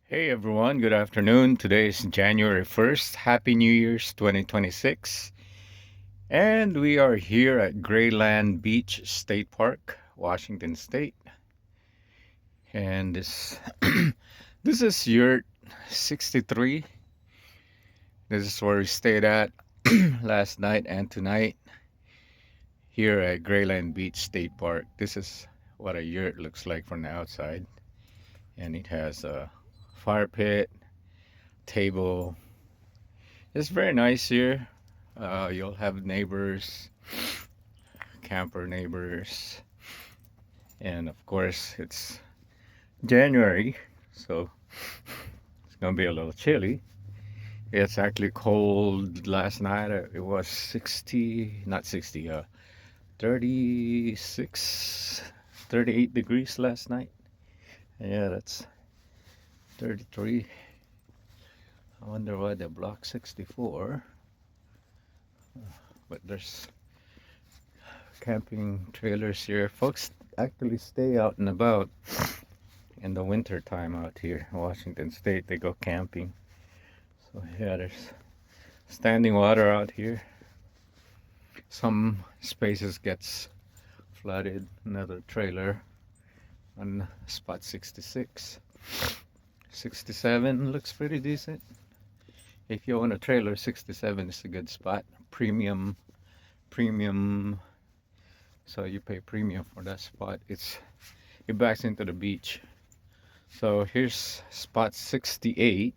Hey everyone, good afternoon. Today is January 1st. Happy New Year's 2026. And we are here at Grayland Beach State Park, Washington State. And this is yurt 63. This is where we stayed at last night and tonight here at Grayland Beach State Park. This is what a yurt looks like from the outside. And it has a fire pit, table. It's very nice here. You'll have neighbors, camper neighbors, and of course it's January, so it's gonna be a little chilly. It's actually cold last night. It was 60, not 60, 36, 38 degrees last night. Yeah, that's 33. I wonder why they block 64. But there's camping trailers here. Folks actually stay out and about in the winter time out here in Washington State. They go camping. So yeah, there's standing water out here. Some spaces gets flooded. Another trailer on spot 66. 67 looks pretty decent. If you own a trailer, 67 is a good spot. Premium. So you pay premium for that spot. It backs into the beach. So here's spot 68,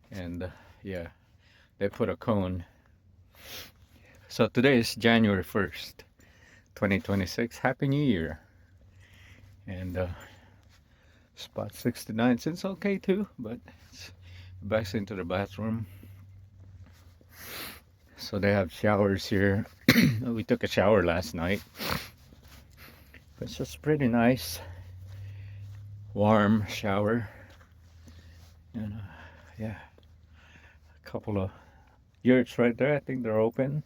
and yeah, they put a cone. So today is January 1st, 2026. Happy New Year. And spot 69 seems okay too, but it backs into the bathroom. So they have showers here. We took a shower last night. It's just pretty nice. Warm shower. And yeah, a couple of yurts right there. I think they're open.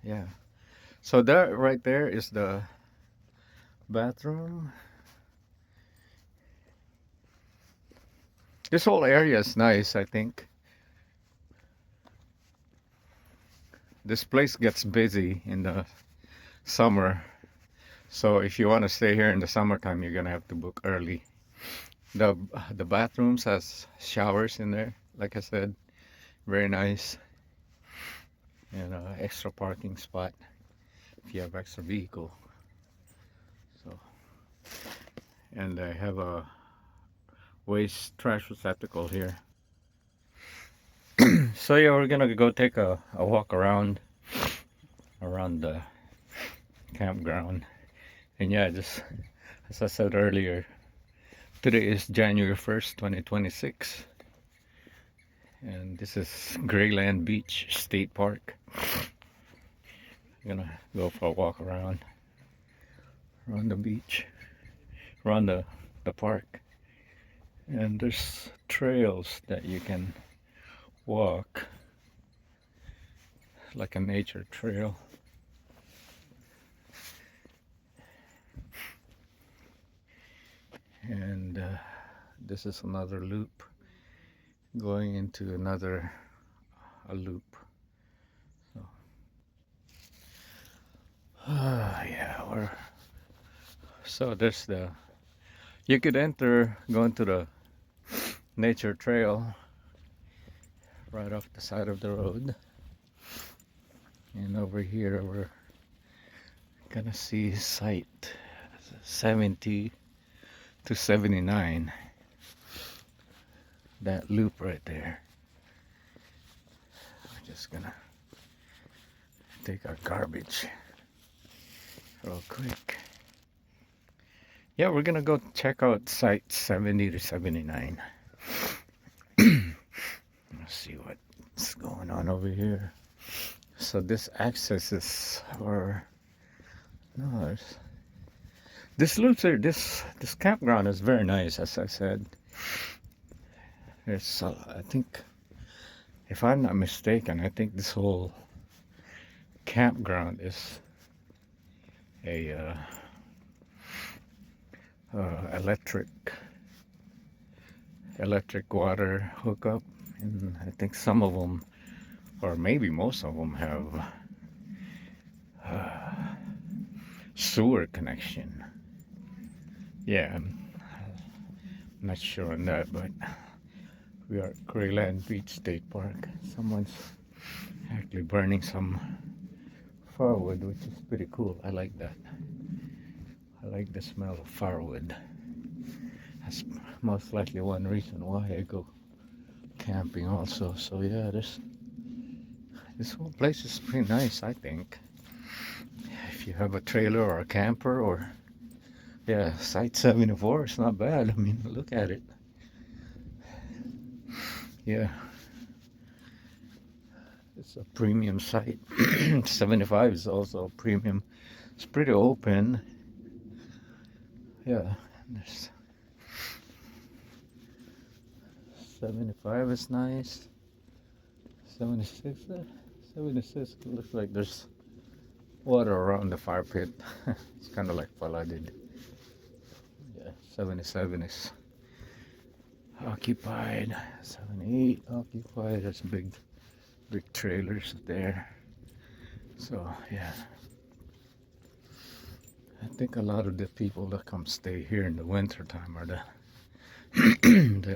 Yeah. So that right there is the bathroom. This whole area is nice, I think. This place gets busy in the summer. So if you want to stay here in the summertime, you're gonna have to book early. The bathrooms has showers in there, like I said, very nice. And extra parking spot if you have extra vehicle. So, and I have a waste trash receptacle here. So yeah, we're gonna go take a walk around the campground. And yeah, just as I said earlier, today is January 1st, 2026. And this is Grayland Beach State Park. I'm gonna go for a walk around the beach, around the park. And there's trails that you can walk, like a nature trail. And this is another loop going into a loop. So yeah, so there's you could enter going to the nature trail right off the side of the road. And over here we're gonna see site 70 to 79. That loop right there. We're just gonna take our garbage real quick. Yeah, we're gonna go check out site 70 to 79. Let's see what's going on over here. So this access is for no, this loops are this campground is very nice, as I said. It's I think, if I'm not mistaken, I think this whole campground is a electric water hookup, and I think some of them, or maybe most of them, have sewer connection. Yeah, I'm not sure on that, but we are at Grayland Beach State Park. Someone's actually burning some firewood, which is pretty cool. I like that. I like the smell of firewood. That's most likely one reason why I go camping also. So yeah, this whole place is pretty nice, I think. If you have a trailer or a camper, or yeah, Site 74, it's not bad. I mean, look at it. Yeah, it's a premium site. 75 is also a premium. It's pretty open. Yeah, there's 75 is nice. 76, 76 looks like there's water around the fire pit. It's kind of like flooded. Yeah, 77 is occupied. 78 occupied. There's big trailers there. So yeah, I think a lot of the people that come stay here in the winter time are they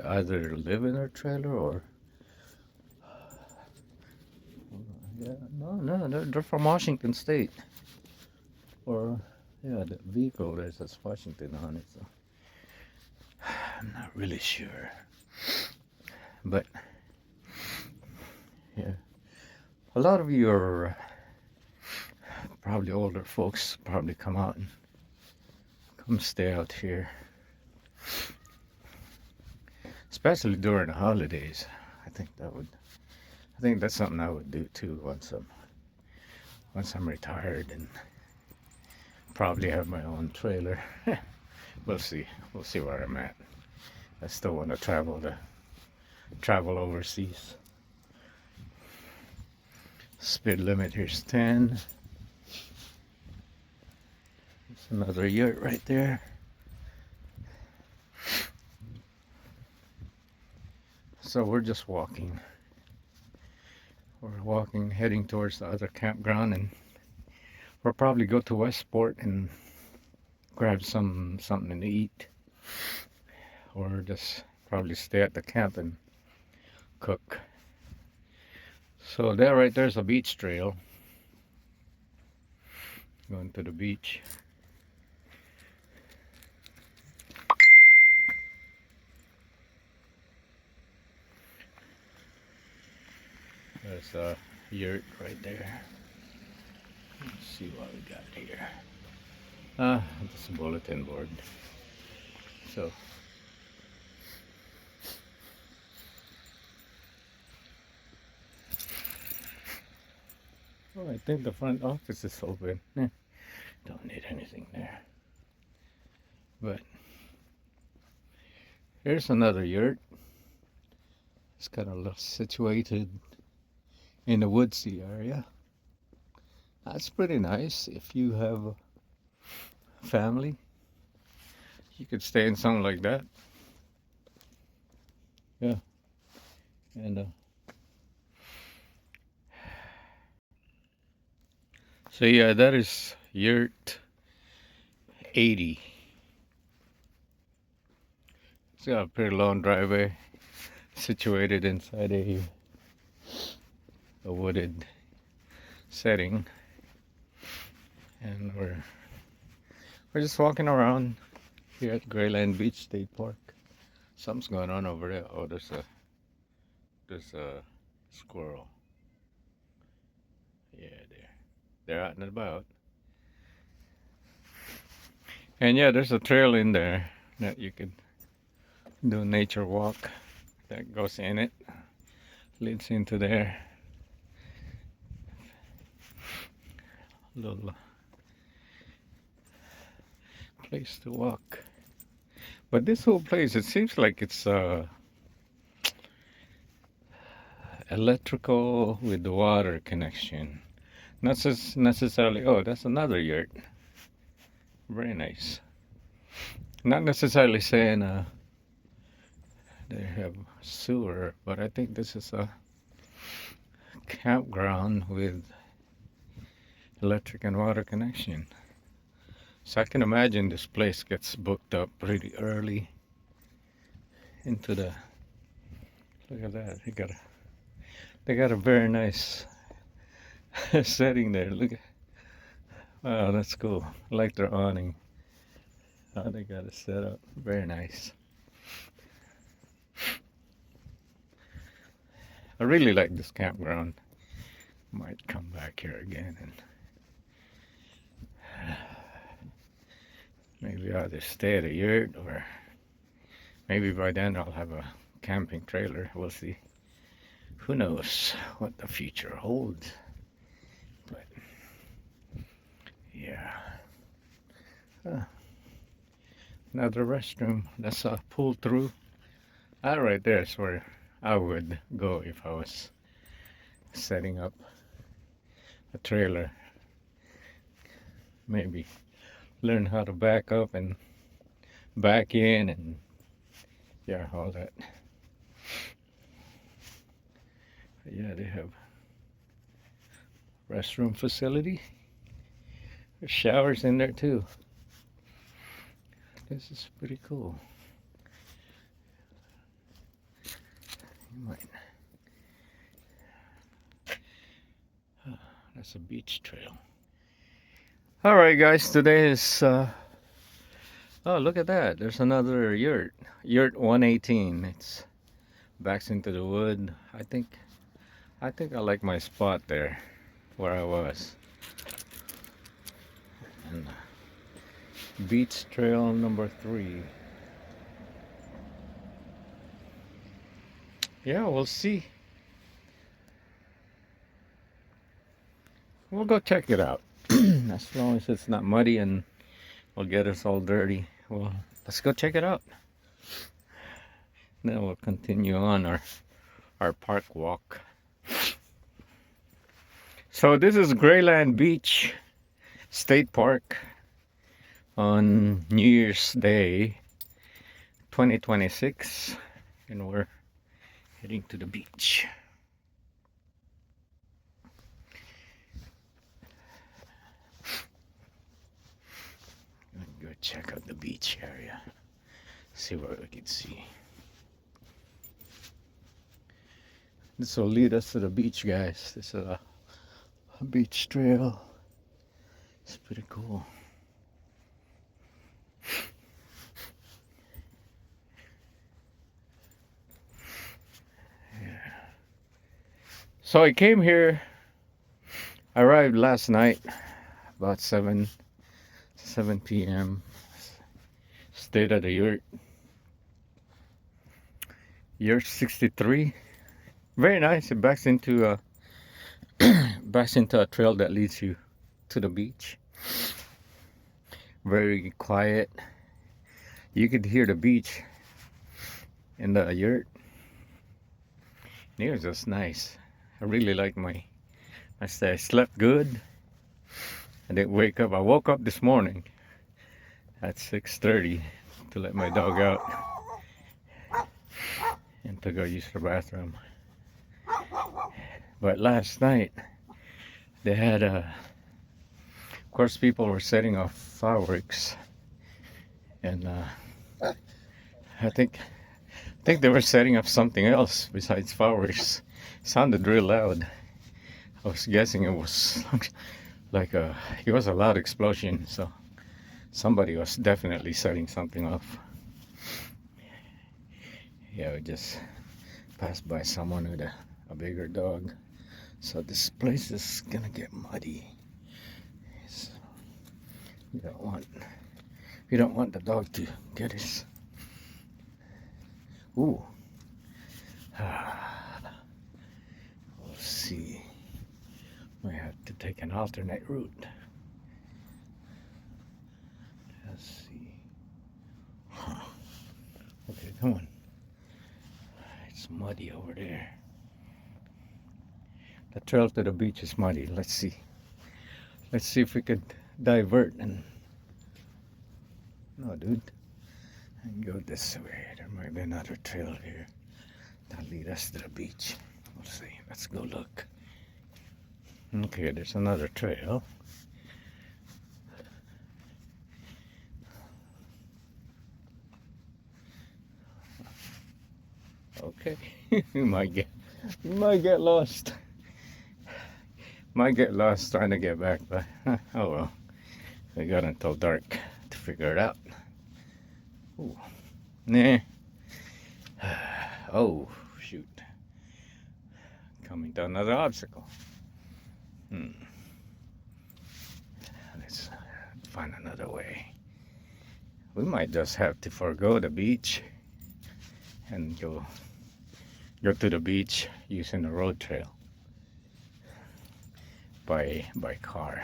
either live in their trailer or yeah, no, they're from Washington State, or yeah, the vehicle there says Washington on it, so I'm not really sure, but yeah, a lot of your probably older folks probably come out and come stay out here, especially during the holidays. I think that's something I would do too once I'm retired and probably have my own trailer. We'll see where I'm at. I still want to travel overseas. Speed limit here's 10. There's another yurt right there. So we're just walking. We're walking, heading towards the other campground, and we'll probably go to Westport and grab something to eat, or just probably stay at the camp and cook. So there, right there's a beach trail going to the beach. There's a yurt right there. Let's see what we got here. It's a bulletin board. So oh, I think the front office is open. Don't need anything there. But here's another yurt. It's kind of situated in the woodsy area. That's pretty nice. If you have a family, you could stay in something like that. Yeah. And so yeah, that is yurt 80. It's got a pretty long driveway, situated inside a wooded setting, and we're just walking around here at Grayland Beach State Park. Something's going on over there. Oh, there's a squirrel. Yeah, they're out and about. And yeah, there's a trail in there that you could do a nature walk that goes in it, leads into there. Little place to walk. But this whole place, it seems like it's electrical with the water connection. Not necessarily. Oh, that's another yurt. Very nice. Not necessarily saying they have sewer, but I think this is a campground with electric and water connection. So I can imagine this place gets booked up pretty early into the. Look at that! They got a very nice setting there. Look at. Wow, that's cool. I like their awning. How they got it set up. Very nice. I really like this campground. Might come back here again and maybe I'll either stay at a yurt or maybe by then I'll have a camping trailer. We'll see. Who knows what the future holds. But yeah. Another restroom. That's a pull through. That right there is where I would go if I was setting up a trailer. Maybe learn how to back up and back in and yeah, all that. But yeah, they have restroom facility. There's showers in there too. This is pretty cool. You might. That's a beach trail. All right, guys. Today is. Oh, look at that. There's another yurt. Yurt 118. It's backs into the wood. I think I like my spot there, where I was. And beach trail number 3. Yeah, we'll see. We'll go check it out. As long as it's not muddy and will get us all dirty. Well, let's go check it out. Then we'll continue on our park walk. So this is Grayland Beach State Park on New Year's Day 2026, and we're heading to the beach. Go check out the beach area, see what we can see. This will lead us to the beach, guys. This is a beach trail. It's pretty cool. Yeah. So I came here, I arrived last night about 7 p.m. Stayed at a yurt 63. Very nice. It backs into a trail that leads you to the beach. Very quiet. You could hear the beach in the yurt. It was just nice. I really like my stay. I slept good. I didn't wake up. I woke up this morning at 6:30 to let my dog out and to go use the bathroom. But last night they had of course people were setting off fireworks, and I think they were setting up something else besides fireworks. It sounded real loud. I was guessing it was like it was a loud explosion, so somebody was definitely setting something off. Yeah, we just passed by someone with a bigger dog, so this place is gonna get muddy. So you don't want the dog to get his. Ooh. We'll see. We have to take an alternate route. Let's see. Huh. Okay, come on. It's muddy over there. The trail to the beach is muddy. Let's see. Let's see if we could divert and. No, dude. and go this way. There might be another trail here that'll lead us to the beach. We'll see. Let's go look. Okay, there's another trail. Okay, you might get lost. Might get lost trying to get back, but oh well. We got until dark to figure it out. Ooh. Nah. Oh, shoot. Coming to another obstacle. Let's find another way. We might just have to forego the beach and go to the beach using the road trail by car.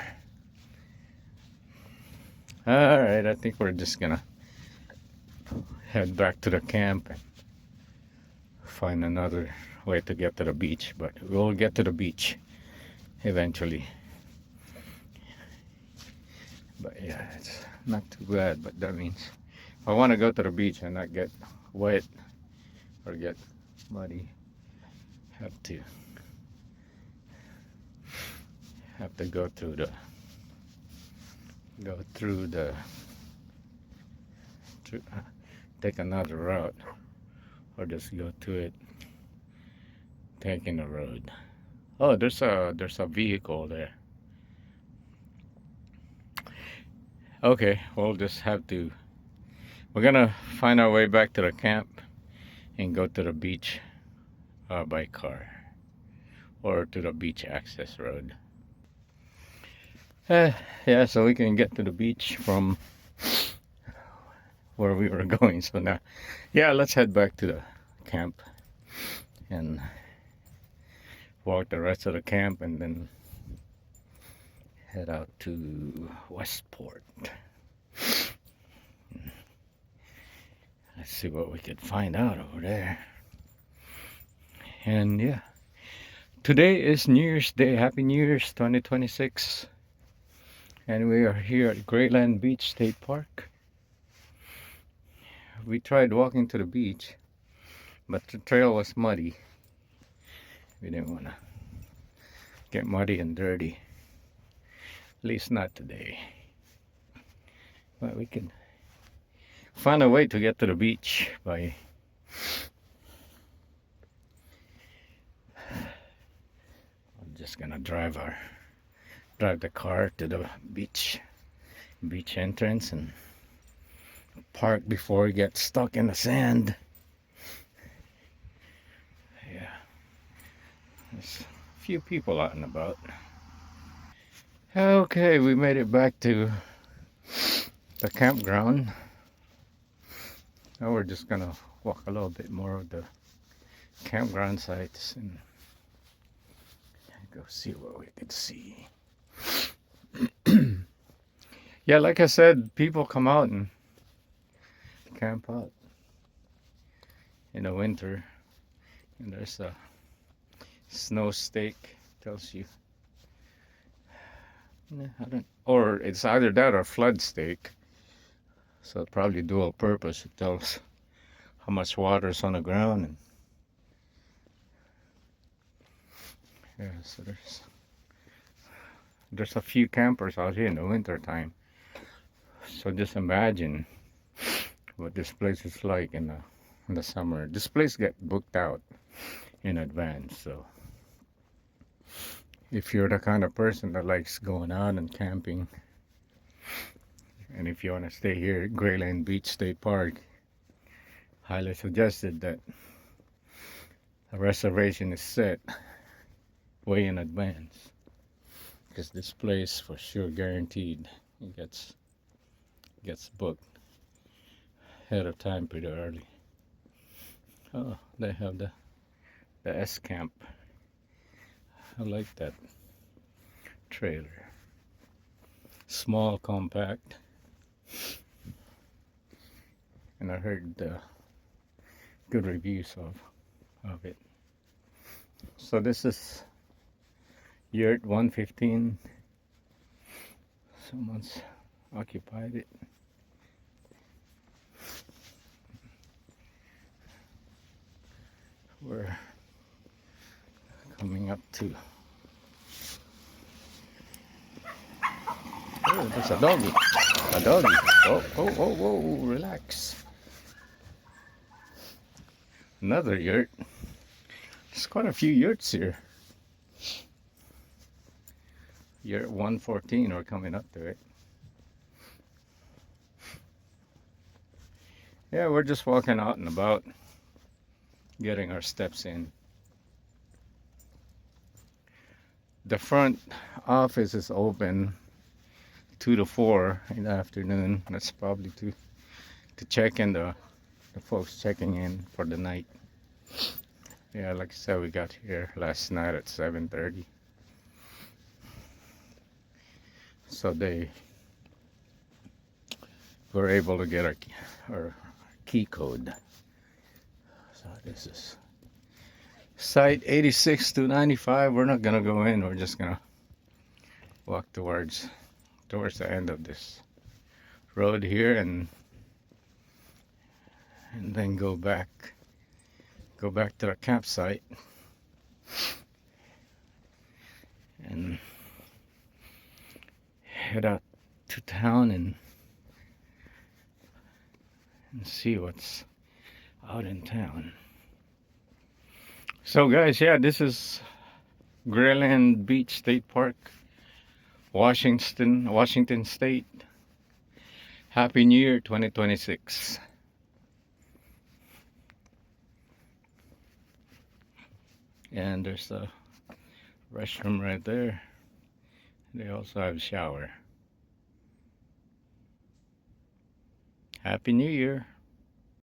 Alright, I think we're just gonna head back to the camp and find another way to get to the beach, but we'll get to the beach eventually. But yeah, it's not too bad, but that means if I want to go to the beach and not get wet or get muddy, have to go through the take another route, or just go to it taking the road. Oh, there's a vehicle there. Okay, we'll just have to, we're gonna find our way back to the camp and go to the beach by car, or to the beach access road. Yeah, so we can get to the beach from where we were going. So now, yeah, let's head back to the camp and walk the rest of the camp, and then head out to Westport. Let's see what we could find out over there. And yeah, today is New Year's Day. Happy New Year's 2026. And we are here at Grayland Beach State Park. We tried walking to the beach, but the trail was muddy. We didn't want to get muddy and dirty. At least not today. But we can find a way to get to the beach by I'm just gonna drive the car to the beach entrance and park before we get stuck in the sand. Yeah, there's a few people out and about. Okay, we made it back to the campground. Now we're just gonna walk a little bit more of the campground sites and go see what we could see. Yeah, like I said, people come out and camp out in the winter, and there's a snow stake, tells you, or it's either that or flood stake, so probably dual purpose. It tells how much water's on the ground, and yeah, so there's a few campers out here in the winter time. So just imagine what this place is like in the summer. This place gets booked out in advance, so if you're the kind of person that likes going out and camping, and if you want to stay here at Grayland Beach State Park, highly suggested that a reservation is set way in advance, because this place for sure guaranteed it gets booked ahead of time pretty early. Oh, they have the S camp. I like that trailer. Small, compact, and I heard good reviews of it. So this is Yurt 115. Someone's occupied it. we're coming up to. Oh, there's a doggy. A doggy. Oh, oh, oh, whoa, relax. Another yurt. There's quite a few yurts here. Yurt 114, we're coming up to it. Yeah, we're just walking out and about, getting our steps in. The front office is open 2 to 4 in the afternoon. That's probably to check in the folks checking in for the night. Yeah, like I said, we got here last night at 7:30. So they were able to get our key code. So this is site 86 to 95. We're not gonna go in. We're just gonna walk towards the end of this road here and then go back to the campsite and head out to town and see what's out in town. So guys, yeah, this is Grayland Beach State Park, Washington State. Happy New Year 2026. And there's a restroom right there. They also have a shower. Happy New Year.